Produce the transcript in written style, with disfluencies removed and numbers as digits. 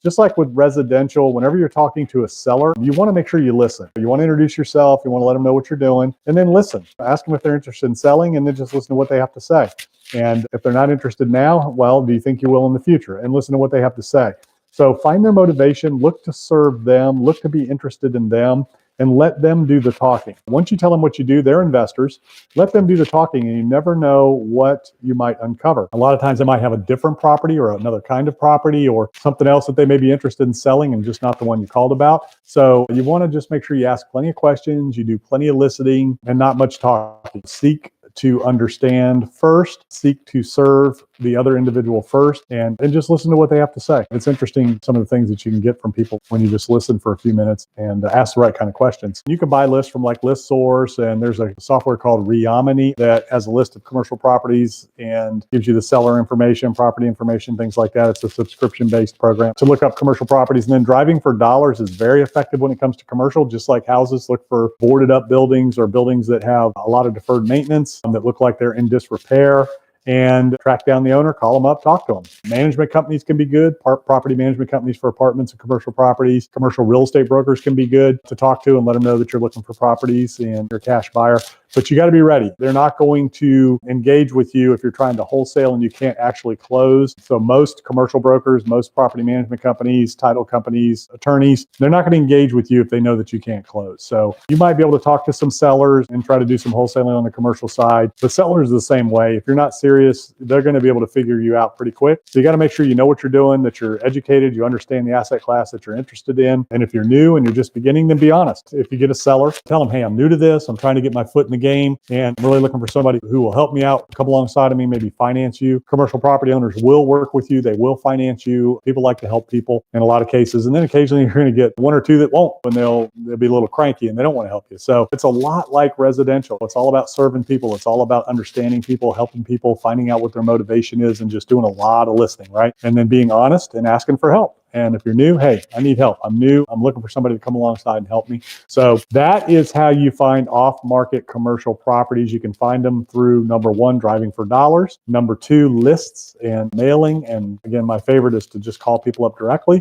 Just like with residential, whenever you're talking to a seller, you want to make sure you listen. You want to introduce yourself, you want to let them know what you're doing, and then listen. Ask them if they're interested in selling, and then just listen to what they have to say. And if they're not interested now, well, do you think you will in the future? And listen to what they have to say. So find their motivation, look to serve them, look to be interested in them, and let them do the talking. Once you tell them what you do, they're investors. Let them do the talking, and you never know what you might uncover. A lot of times they might have a different property or another kind of property or something else that they may be interested in selling and just not the one you called about. So you want to just make sure you ask plenty of questions, you do plenty of listening, and not much talking. Seek to understand first, seek to serve the other individual first, and just listen to what they have to say. It's interesting, some of the things that you can get from people when you just listen for a few minutes and ask the right kind of questions. You can buy lists from like ListSource, and there's a software called Reomini that has a list of commercial properties and gives you the seller information, property information, things like that. It's a subscription-based program to look up commercial properties. And then driving for dollars is very effective when it comes to commercial. Just like houses, look for boarded up buildings or buildings that have a lot of deferred maintenance, that look like they're in disrepair, and track down the owner, call them up, talk to them. Management companies can be good. Property management companies for apartments and commercial properties. Commercial real estate brokers can be good to talk to and let them know that you're looking for properties and you're a cash buyer. But you got to be ready. They're not going to engage with you if you're trying to wholesale and you can't actually close. So most commercial brokers, most property management companies, title companies, attorneys, they're not going to engage with you if they know that you can't close. So you might be able to talk to some sellers and try to do some wholesaling on the commercial side. But sellers are the same way. If you're not serious, they're going to be able to figure you out pretty quick. So you got to make sure you know what you're doing, that you're educated, you understand the asset class that you're interested in. And if you're new and you're just beginning, then be honest. If you get a seller, tell them, hey, I'm new to this. I'm trying to get my foot in the game, and I'm really looking for somebody who will help me out, come alongside of me, maybe finance you. Commercial property owners will work with you. They will finance you. People like to help people in a lot of cases. And then occasionally you're going to get one or two that won't, and they'll be a little cranky and they don't want to help you. So it's a lot like residential. It's all about serving people. It's all about understanding people, helping people, finding out what their motivation is, and just doing a lot of listening, right? And then being honest and asking for help. And if you're new, hey, I need help. I'm new. I'm looking for somebody to come alongside and help me. So that is how you find off-market commercial properties. You can find them through, number one, driving for dollars. Number two, lists and mailing. And again, my favorite is to just call people up directly.